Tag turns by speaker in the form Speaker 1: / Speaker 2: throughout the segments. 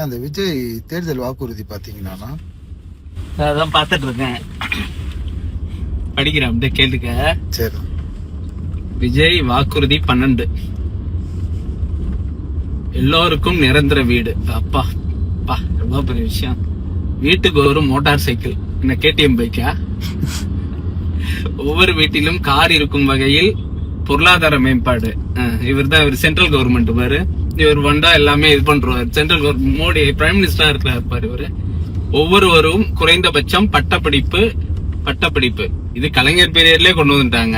Speaker 1: அந்த விஜய் தேர்தல் வாக்குறுதி பாத்தீங்கன்னா
Speaker 2: அதான் பாத்துட்டு இருக்கேன், படிக்கிறேன் அப்படியே கேட்டுக்க.
Speaker 1: சரி.
Speaker 2: விஜய் வாக்குறுதி 12, எல்லோருக்கும் நிரந்தர வீடு. அப்பா அப்பா ரொம்ப பெரிய விஷயம். வீட்டுக்கு ஒரு மோட்டார் சைக்கிள், என்ன கேடிஎம் பைக்கா? ஒவ்வொரு வீட்டிலும் கார் இருக்கும் வகையில் பொருளாதார மேம்பாடு. இவர் சென்ட்ரல் கவர்மெண்ட் பாரு, இவர் வந்தா எல்லாமே இது பண்றாரு. சென்ட்ரல் கவர்மெண்ட் மோடி பிரைம் மினிஸ்டரா இருக்கிறார் பாரு இவரு. ஒவ்வொருவரும் குறைந்தபட்சம் பட்டப்படிப்பு இது கலைஞர் பீரியட்லயே கொண்டு வந்துட்டாங்க.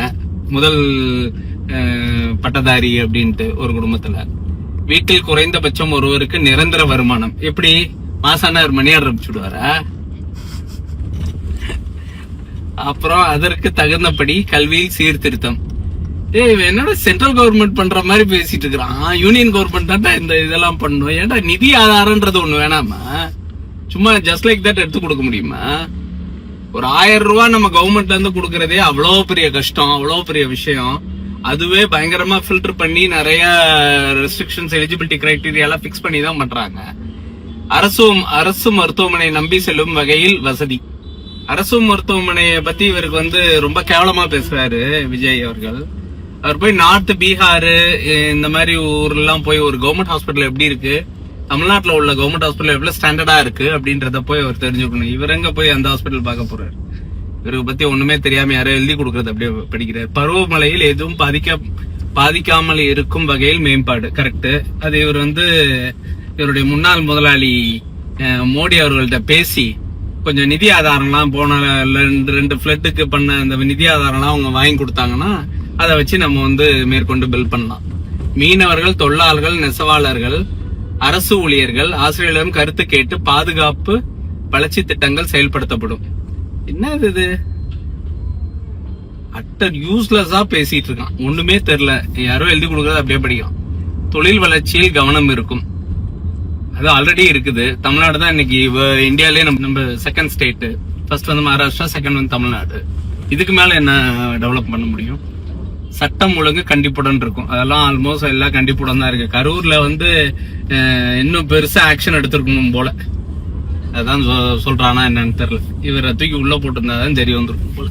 Speaker 2: முதல் பட்டதாரி அப்படின்ட்டு ஒரு குடும்பத்துல. வீட்டில் குறைந்தபட்சம் ஒருவருக்கு நிரந்தர வருமானம். எப்படி மாசான மணி ஆர்டர் விடுவாரா? அப்புறம் அதற்கு தகுந்தபடி கல்வியில் சீர்திருத்தம். என்னோட சென்ட்ரல் கவர்மெண்ட் பண்ற மாதிரி பேசிட்டு இருக்கிறான். யூனியன் கவர்மெண்ட் தான் இந்த இதெல்லாம் பண்ணும். ஏன்டா நிதி ஆதாரம்ன்றது ஒண்ணு வேணாமா? சும்மா ஜஸ்ட் லைக் தட் எடுத்து கொடுக்க முடியுமா? ஒரு 1000 ரூபாய் நம்ம கவர்மெண்ட்ல இருந்து கொடுக்கறதே அவ்வளவு பெரிய கஷ்டம், அவ்வளவு பெரிய விஷயம். அதுவே பயங்கரமா ஃபில்டர் பண்ணி நிறைய ரெஸ்ட்ரிக்ஷன்ஸ், எலிஜிபிலிட்டி கிரைடீரியா எல்லாம் பிக்ஸ் பண்ணி தான் பண்றாங்க. அரசு மருத்துவமனை நம்பி செல்லும் வகையில் வசதி. அரசு மருத்துவமனையை பத்தி இவருக்கு ரொம்ப கேவலமா பேசுறாரு விஜய் அவர்கள். அவர் போய் நார்த் பீகார் இந்த மாதிரி ஊர்ல எல்லாம் போய் ஒரு கவர்மெண்ட் ஹாஸ்பிட்டல் எப்படி இருக்கு, தமிழ்நாட்டுல உள்ள கவர்மெண்ட் ஹாஸ்பிட்டல் எவ்வளவு ஸ்டாண்டர்டா இருக்கு அப்படின்றத போய் அவர் தெரிஞ்சுக்கணும். இவர் எங்க போய் அந்த ஹாஸ்பிட்டல் பார்க்க போறாரு? இவருக்கு பத்தி ஒண்ணுமே தெரியாம யாரோ எழுதி கொடுக்கறது அப்படியே படிக்கிறார். பருவமழையில் எதுவும் பாதிக்காமல் இருக்கும் வகையில் மேம்பாடு. கரெக்ட். அது இவர் இவருடைய முன்னாள் முதலாளி மோடி அவர்கள்ட்ட பேசி கொஞ்சம் நிதி ஆதாரம்லாம் போன 2 பிளட்டுக்கு பண்ண அந்த நிதி ஆதாரம்லாம் அவங்க வாங்கி கொடுத்தாங்கன்னா அதை வச்சு நம்ம மேற்கொண்டு பில் பண்ணலாம். மீனவர்கள், தொழிலாளர்கள், நெசவாளர்கள், அரசு ஊழியர்கள், ஆசிரியர்களிடம் கருத்து கேட்டு பாதுகாப்பு வளர்ச்சி திட்டங்கள் செயல்படுத்தப்படும். என்ன இது? அட்டர் யூஸ்லெஸ்ஸா பேசிட்டு இருக்கான், ஒண்ணுமே தெரியல. யாரோ எழுதி கொடுக்கறது அப்படியே படிக்கலாம். தொழில் வளர்ச்சியில் கவனம் இருக்கும். அது ஆல்ரெடி இருக்குது. தமிழ்நாடு தான் இன்னைக்கு இந்தியாலே நம்ம second state. First Maharashtra, second Tamil Nadu. இதுக்கு மேல என்ன டெவலப் பண்ண முடியும்? சட்டம் ஒழுங்கு கண்டிப்புடன் இருக்கும். அதெல்லாம் ஆல்மோஸ்ட் எல்லாம் கண்டிப்புடன் தான் இருக்கு. கரூர்ல இன்னும் பெருசா ஆக்ஷன் எடுத்திருக்கணும் போல. அதான் சொல்றானா என்னன்னு தெரியல. இவரை தூக்கி உள்ள போட்டிருந்தாதான் தெரிய வந்திருக்கும் போல.